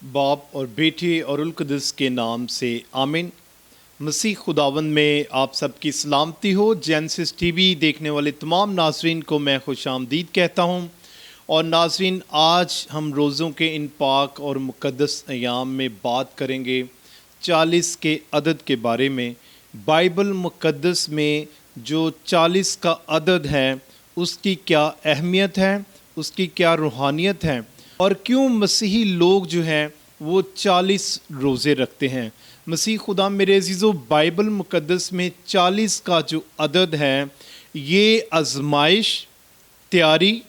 बाप और बेटे और उलक़ुदस के नाम से आमीन। मसीह खुदावंद में आप सबकी सलामती हो। जेनेसिस टीवी देखने वाले तमाम नाज़रीन को मैं खुशामदीद कहता हूँ। और नाज़रीन, आज हम रोज़ों के इन पाक और मुक़द्दस अयाम में बात करेंगे 40 के अदद के बारे में। बाइबल मुक़द्दस में जो 40 का अदद है उसकी क्या अहमियत है, उसकी क्या रूहानियत है, और क्यों मसीही लोग जो हैं वो 40 रोज़े रखते हैं। मसीह खुदा मेरे अजीज़ों, बाइबल मुक़द्दस में 40 का जो अदद है ये आज़माइश, तैयारी,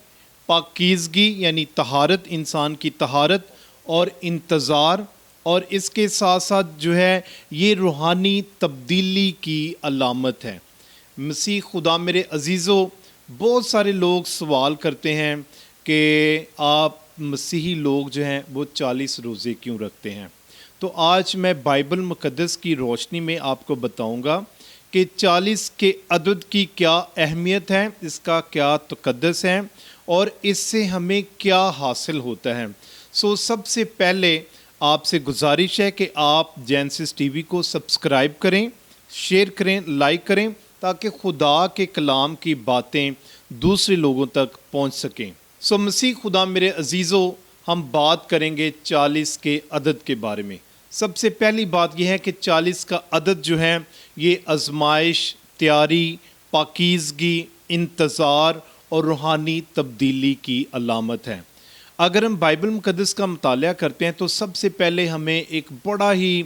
पाकीज़गी यानी तहारत, इंसान की तहारत और इंतज़ार, और इसके साथ साथ जो है ये रूहानी तब्दीली की अलामत है। मसीह खुदा मेरे अजीज़ों, बहुत सारे लोग सवाल करते हैं कि आप मसीही लोग जो हैं वो 40 रोज़े क्यों रखते हैं। तो आज मैं बाइबल मुक़द्दस की रोशनी में आपको बताऊंगा कि 40 के अदद की क्या अहमियत है, इसका क्या तक़द्दुस है और इससे हमें क्या हासिल होता है। सबसे पहले आपसे गुजारिश है कि आप जेनेसिस टीवी को सब्सक्राइब करें, शेयर करें, लाइक करें, ताकि खुदा के कलाम की बातें दूसरे लोगों तक पहुंच सकें। मसीह खुदा मेरे अजीज़ों, हम बात करेंगे 40 के अदद के बारे में। सबसे पहली बात यह है कि 40 का अदद जो है ये आज़माइश, तैयारी, पाकीज़गी, इंतज़ार और रूहानी तब्दीली की अलामत है। अगर हम बाइबल मुक़द्दस का मुताला करते हैं तो सबसे पहले हमें एक बड़ा ही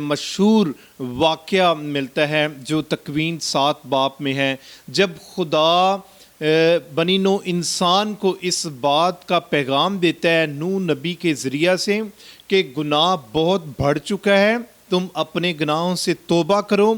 मशहूर वाक़या मिलता है जो तकवीन 7 बाब में है, जब खुदा बनी नो इंसान को इस बात का पैगाम देता है नूह नबी के ज़रिया से कि गुनाह बहुत बढ़ चुका है, तुम अपने गुनाहों से तौबा करो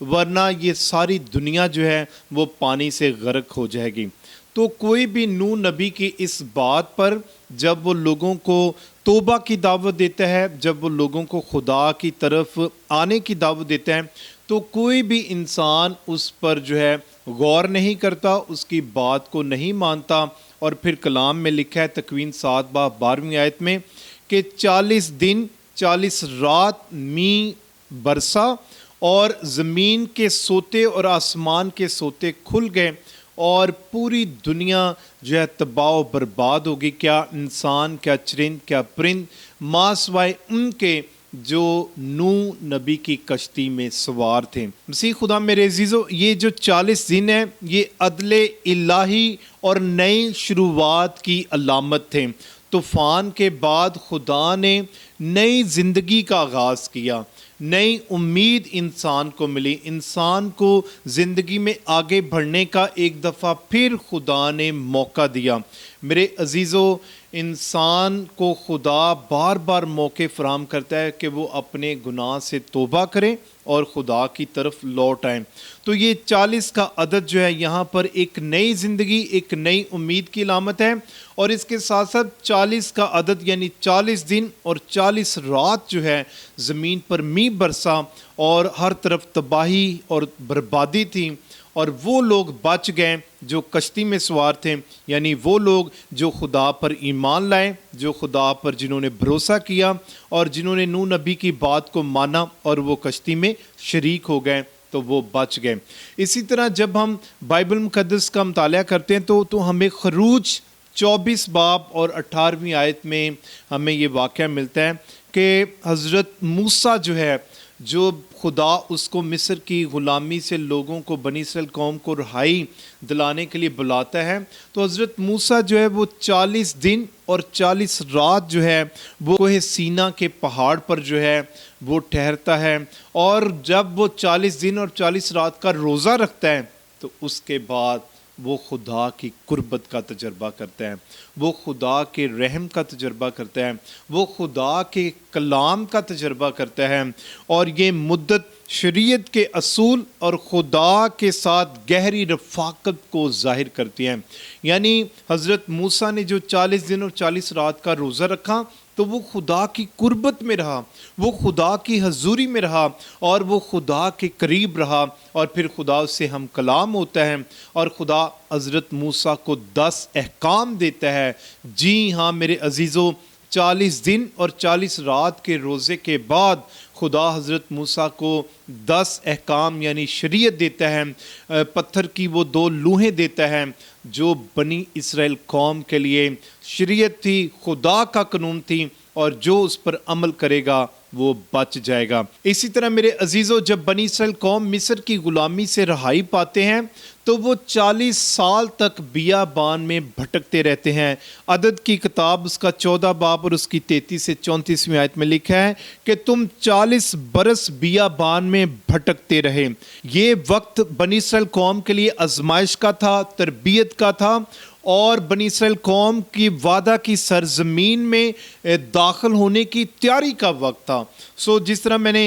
वरना ये सारी दुनिया जो है वो पानी से गर्क हो जाएगी। तो कोई भी नूह नबी की इस बात पर जब वो लोगों को तौबा की दावत देता है, जब वो लोगों को खुदा की तरफ आने की दावत देता है, तो कोई भी इंसान उस पर जो है गौर नहीं करता, उसकी बात को नहीं मानता। और फिर कलाम में लिखा है तकवीन 7 बाब 12वीं आयत में कि 40 दिन 40 रात मींह बरसा और ज़मीन के सोते और आसमान के सोते खुल गए और पूरी दुनिया जो है तबाह बर्बाद होगी। क्या इंसान, क्या चरिंद, क्या परिंद, मासवाए उनके जो नूह नबी की कश्ती में सवार थे। मसीह खुदा मेरे अजीज़ों, ये जो 40 दिन है ये अदले इलाही और नई शुरुआत की अलामत थे। तूफ़ान के बाद खुदा ने नई ज़िंदगी का आगाज़ किया, नई उम्मीद इंसान को मिली, इंसान को ज़िंदगी में आगे बढ़ने का एक दफ़ा फिर खुदा ने मौका दिया। मेरे अजीज़ों, इंसान को खुदा बार बार मौके फराहम करता है कि वो अपने गुनाह से तौबा करें और खुदा की तरफ लौट आएँ। तो ये 40 का अदद जो है यहाँ पर एक नई ज़िंदगी, एक नई उम्मीद की अलामत है। और इसके साथ साथ 40 का अदद यानी 40 दिन और 40 रात जो है ज़मीन पर मींह बरसा और हर तरफ तबाही और बर्बादी थी, और वो लोग बच गए जो कश्ती में सवार थे, यानी वो लोग जो खुदा पर ईमान लाए, जो खुदा पर जिन्होंने भरोसा किया और जिन्होंने नूह नबी की बात को माना और वो कश्ती में शरीक हो गए, तो वो बच गए। इसी तरह जब हम बाइबल मुक़द्दस का मुताला करते हैं तो हमें खरूज 24 बाब और 18वीं आयत में हमें ये वाक़या मिलता है कि हज़रत मूसा जो है, जो खुदा उसको मिस्र की ग़ुलामी से लोगों को, बनी इसराइल कौम को रिहाई दिलाने के लिए बुलाता है, तो हज़रत मूसा जो है वो 40 दिन और 40 रात जो है वो कोहे सीना के पहाड़ पर जो है वो ठहरता है। और जब वो 40 दिन और 40 रात का रोज़ा रखता है तो उसके बाद वो खुदा की कुर्बत का तजर्बा करता है, वो खुदा के रहम का तजर्बा करता है, वो खुदा के कलाम का तजर्बा करता है। और ये मुद्दत शरीयत के असूल और खुदा के साथ गहरी रफ़ाकत को ज़ाहिर करती हैं। यानी हज़रत मूसा ने जो 40 दिन और 40 रात का रोज़ा रखा तो वो खुदा की कुर्बत में रहा, वो खुदा की हजूरी में रहा और वो खुदा के करीब रहा। और फिर खुदा से हम कलाम होता है और खुदा हज़रत मूसा को 10 अहकाम देता है। जी हाँ मेरे अजीज़ों, 40 दिन और 40 रात के रोज़े के बाद खुदा हज़रत मूसा को 10 अहकाम यानी शरीयत देता है, पत्थर की वो 2 लूहें देता है जो बनी इसराइल कौम के लिए शरीयत थी, खुदा का कानून थी, और जो उस पर अमल करेगा वो बच जाएगा। इसी तरह मेरे अजीज़ों, जब बनी इसराइल कौम मिस्र की गुलामी से रहाई पाते हैं तो वो 40 साल तक बियाबान में भटकते रहते हैं। अदद की किताब उसका 14 बाब और उसकी 33 से 34वीं आयत में लिखा है कि तुम 40 बरस बियाबान में भटकते रहे। ये वक्त बनी इसराइल कौम के लिए आजमाइश का था, तरबियत का था, और बनी इसराइल कौम की वादा की सरजमीन में दाखिल होने की तैयारी का वक्त था। सो जिस तरह मैंने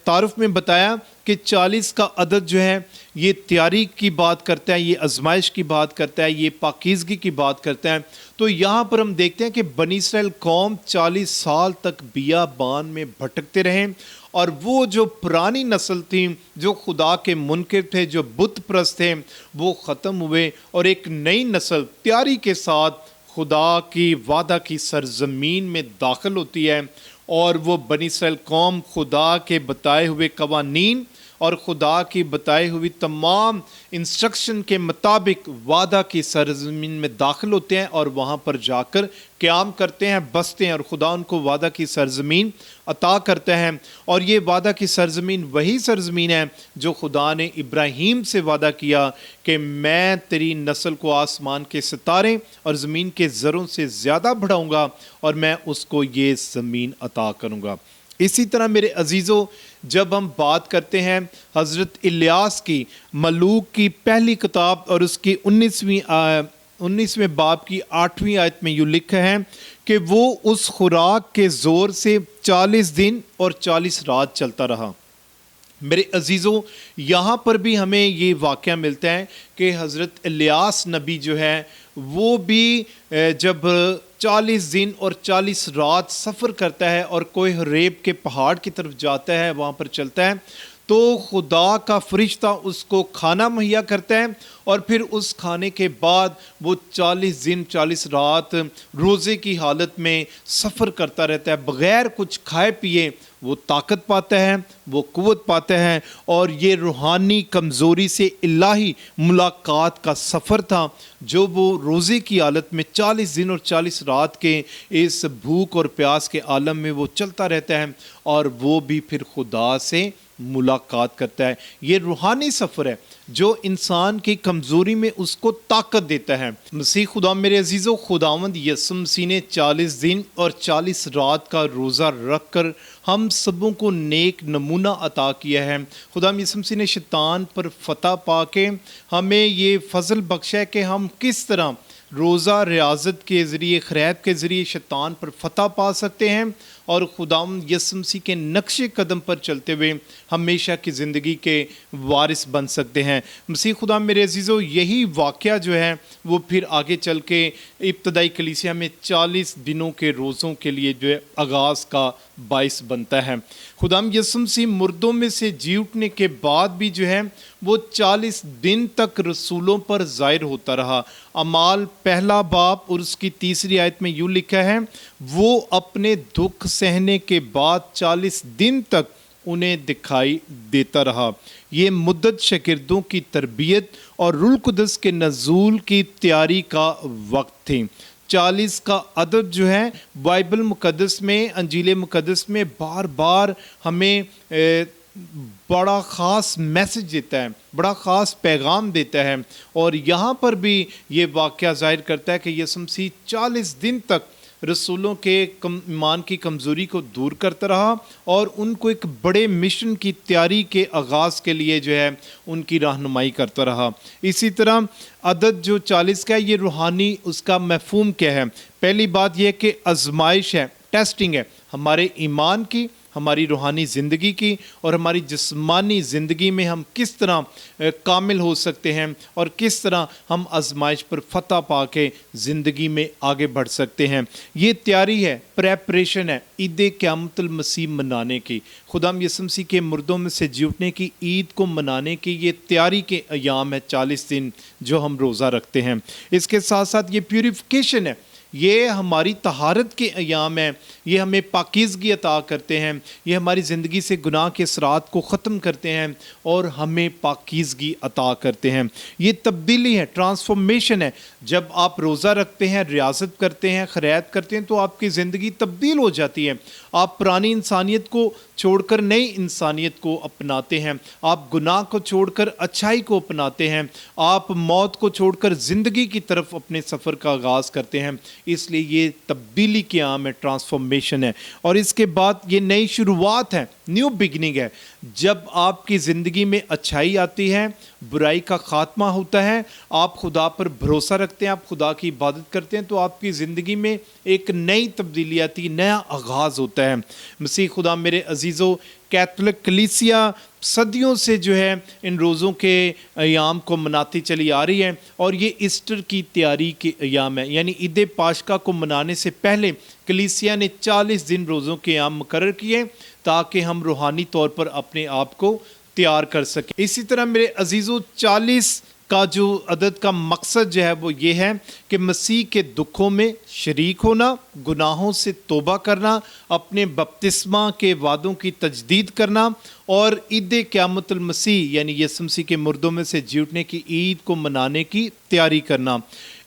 तारुफ में बताया कि 40 का अदद जो है ये तैयारी की बात करता है, ये आजमाइश की बात करता है, ये पाकीज़गी की बात करता है। तो यहाँ पर हम देखते हैं कि बनी इसराइल कौम 40 साल तक बियाबान में भटकते रहे, और वो जो पुरानी नस्ल थी, जो खुदा के मुनकिर थे, जो बुत परस्त थे, वो ख़त्म हुए और एक नई नस्ल तैयारी के साथ खुदा की वादा की सरजमीन में दाखिल होती है, और वो बनी इसराइल कौम खुदा के बताए हुए कवानीन और खुदा की बताई हुई तमाम इंस्ट्रक्शन के मुताबिक वादा की सरजमीन में दाखिल होते हैं और वहाँ पर जाकर क़याम करते हैं, बसते हैं, और खुदा उनको वादा की सरजमीन अता करता है। और ये वादा की सरजमीन वही सरजमीन है जो खुदा ने इब्राहीम से वादा किया कि मैं तेरी नस्ल को आसमान के सितारे और ज़मीन के ज़रों से ज़्यादा बढ़ाऊँगा और मैं उसको ये ज़मीन अता करूँगा। इसी तरह मेरे अजीज़ों, जब हम बात करते हैं हज़रत इलियास की, मलूक की पहली किताब और उसकी 19वें बाब की 8वीं आयत में यूँ लिखा है कि वो उस खुराक के ज़ोर से 40 दिन और 40 रात चलता रहा। मेरे अजीज़ों, यहाँ पर भी हमें ये वाक़या मिलता है कि हज़रत इलियास नबी जो है वो भी जब 40 दिन और 40 रात सफ़र करता है और कोई रेब के पहाड़ की तरफ जाता है, वहाँ पर चलता है, तो खुदा का फरिश्ता उसको खाना मुहैया करता है, और फिर उस खाने के बाद वो 40 दिन 40 रात रोज़े की हालत में सफ़र करता रहता है। बग़ैर कुछ खाए पिए वो ताकत पाता है, वो क़ुव्वत पाता है, और ये रूहानी कमज़ोरी से इलाही मुलाकात का सफ़र था जो वो रोज़े की हालत में 40 दिन और 40 रात के इस भूख और प्यास के आलम में वो चलता रहता है, और वो भी फिर खुदा से मुलाकात करता है। ये रूहानी सफ़र है जो इंसान की कमज़ोरी में उसको ताकत देता है। मसीह खुदा मेरे अजीज़ों, खुदावंद यसुम मसीह ने 40 दिन और 40 रात का रोज़ा रख कर हम सबों को नेक नमूना अता किया है। खुदा यसुम मसीह ने शैतान पर फतह पा के हमें ये फ़ज़ल बख्शा है कि हम किस तरह रोज़ा रियाज़त के ज़रिए, खैरात के ज़रिए शैतान पर फतह पा सकते हैं, और खुदावंद यसुम मसीह के नक्शे कदम पर चलते हुए हमेशा की ज़िंदगी के वारिस बन सकते हैं। मसीह खुदा मेरे अजीज़ों, यही वाक़या जो है वो फिर आगे चल के इब्तदाई कलीसिया में 40 दिनों के रोज़ों के लिए जो है आगाज़ का बाइस बनता है। खुदाम यसुम मसीह मुर्दों में से जी उठने के बाद भी जो है वो 40 दिन तक रसूलों पर ज़ाहिर होता रहा। अमाल पहला बाब और उसकी 3री आयत में यूँ लिखा है, वो अपने दुख सहने के बाद 40 दिन तक उन्हें दिखाई देता रहा। ये मुद्दत शागिर्दों की तरबियत और रूह कुदस के नज़ूल की तैयारी का वक्त थी। 40 का अदद जो है बाइबल मुक़द्दस में, अंजील मुक़द्दस में बार बार हमें बड़ा ख़ास मैसेज देता है, बड़ा ख़ास पैगाम देता है, और यहाँ पर भी ये वाक़या ज़ाहिर करता है कि यसुम मसीह 40 दिन तक रसूलों के ईमान की कमज़ोरी को दूर करता रहा और उनको एक बड़े मिशन की तैयारी के आगाज़ के लिए जो है उनकी रहनुमाई करता रहा। इसी तरह अदद जो 40 का है, ये रूहानी उसका मफ़हूम क्या है? पहली बात यह कि आजमाइश है, टेस्टिंग है हमारे ईमान की, हमारी रूहानी ज़िंदगी की, और हमारी जिस्मानी ज़िंदगी में हम किस तरह कामिल हो सकते हैं और किस तरह हम आजमाइश पर फतह पा के ज़िंदगी में आगे बढ़ सकते हैं। ये तैयारी है, प्रेपरेशन है ईद क़यामतुल मसीह मनाने की, खुदाम यसुम मसीह के मुर्दों में से जी उठने की ईद को मनाने की ये तैयारी के अयाम है 40 दिन जो हम रोज़ा रखते हैं। इसके साथ साथ ये प्यूरिफिकेशन है, یہ ہماری طہارت کے ایام ہیں، یہ ہمیں پاکیزگی عطا کرتے ہیں، یہ ہماری زندگی سے گناہ کے اثرات کو ختم کرتے ہیں اور ہمیں پاکیزگی عطا کرتے ہیں۔ یہ تبدیلی ہے، ٹرانسفارمیشن ہے۔ جب آپ روزہ رکھتے ہیں، ریاضت کرتے ہیں، خیرات کرتے ہیں تو آپ کی زندگی تبدیل ہو جاتی ہے۔ آپ پرانی انسانیت کو چھوڑ کر نئی انسانیت کو اپناتے ہیں، آپ گناہ کو چھوڑ کر اچھائی کو اپناتے ہیں، آپ موت کو چھوڑ کر زندگی کی طرف اپنے سفر کا آغاز کرتے ہیں۔ اس لیے یہ تبدیلی کے عام ہے، ٹرانسفارمیشن ہے، اور اس کے بعد یہ نئی شروعات ہے، نیو بگننگ ہے۔ جب آپ کی زندگی میں اچھائی آتی ہے، برائی کا خاتمہ ہوتا ہے، آپ خدا پر بھروسہ رکھتے ہیں، آپ خدا کی عبادت کرتے ہیں، تو آپ کی زندگی میں ایک نئی تبدیلی آتی ہے، نیا آغاز ہوتا ہے۔ مسیح خدا میرے عزیزو، کیتھولک کلیسیا صدیوں سے جو ہے ان روزوں کے ایام کو مناتی چلی آ رہی ہے، اور یہ ایسٹر کی تیاری کے ایام ہے، یعنی عید پاشکا کو منانے سے پہلے کلیسیا نے 40 دن روزوں کے ایام مقرر کیے تاکہ ہم روحانی طور پر اپنے آپ کو تیار کر سکیں۔ اسی طرح میرے عزیزو، 40 کا جو عدد کا مقصد جو ہے وہ یہ ہے کہ مسیح کے دکھوں میں شریک ہونا، گناہوں سے توبہ کرنا، اپنے بپتسمہ کے وعدوں کی تجدید کرنا، اور عید قیامت المسیح یعنی یسوع مسیح کے مردوں میں سے جی اٹھنے کی عید کو منانے کی تیاری کرنا۔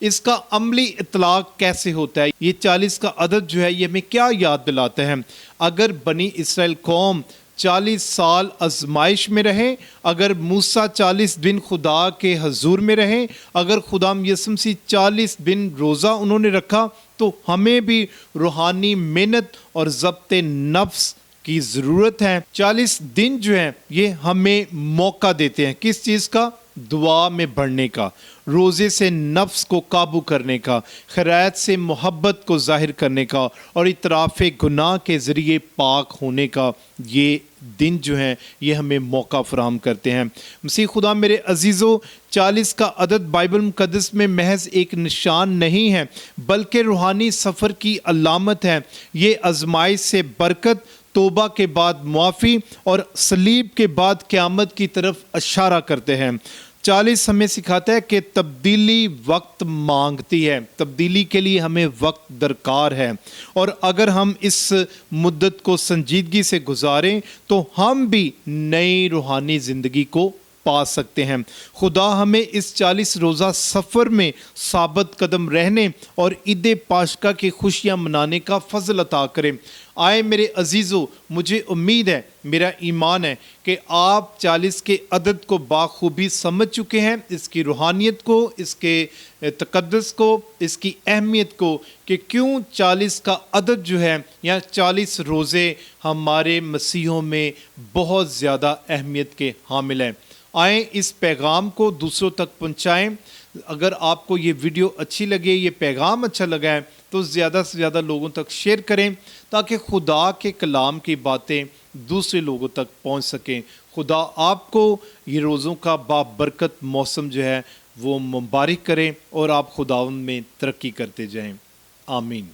اس کا عملی اطلاق کیسے ہوتا ہے؟ یہ 40 کا عدد جو ہے یہ ہمیں کیا یاد دلاتا ہے؟ اگر بنی اسرائیل قوم 40 سال آزمائش میں رہے، اگر موسیٰ 40 دن خدا کے حضور میں رہے، اگر خدا یسوع مسیح 40 دن روزہ انہوں نے رکھا، تو ہمیں بھی روحانی محنت اور ضبط نفس کی ضرورت ہے۔ 40 دن جو ہیں یہ ہمیں موقع دیتے ہیں کس چیز کا؟ دعا میں بڑھنے کا، روزے سے نفس کو قابو کرنے کا، خیرات سے محبت کو ظاہر کرنے کا، اور اعتراف گناہ کے ذریعے پاک ہونے کا۔ یہ دن جو ہیں یہ ہمیں موقع فراہم کرتے ہیں۔ مسیح خدا میرے عزیزو، 40 کا عدد بائبل مقدس میں محض ایک نشان نہیں ہے بلکہ روحانی سفر کی علامت ہے۔ یہ آزمائش سے برکت، توبہ کے بعد معافی، اور صلیب کے بعد قیامت کی طرف اشارہ کرتے ہیں۔ 40 ہمیں سکھاتا ہے کہ تبدیلی وقت مانگتی ہے، تبدیلی کے لیے ہمیں وقت درکار ہے، اور اگر ہم اس مدت کو سنجیدگی سے گزاریں تو ہم بھی نئی روحانی زندگی کو پا سکتے ہیں۔ خدا ہمیں اس 40 روزہ سفر میں ثابت قدم رہنے اور عید پاشکا کی خوشیاں منانے کا فضل عطا کریں۔ آئے میرے عزیزو، مجھے امید ہے، میرا ایمان ہے کہ آپ 40 کے عدد کو بخوبی سمجھ چکے ہیں، اس کی روحانیت کو، اس کے تقدس کو، اس کی اہمیت کو، کہ کیوں 40 کا عدد جو ہے یا 40 روزے ہمارے مسیحوں میں بہت زیادہ اہمیت کے حامل ہیں۔ آئیں اس پیغام کو دوسروں تک پہنچائیں۔ اگر آپ کو یہ ویڈیو اچھی لگے، یہ پیغام اچھا لگا ہے، تو زیادہ سے زیادہ لوگوں تک شیئر کریں تاکہ خدا کے کلام کی باتیں دوسرے لوگوں تک پہنچ سکیں۔ خدا آپ کو یہ روزوں کا بابرکت موسم جو ہے وہ مبارک کریں اور آپ خداوند میں ترقی کرتے جائیں۔ آمین۔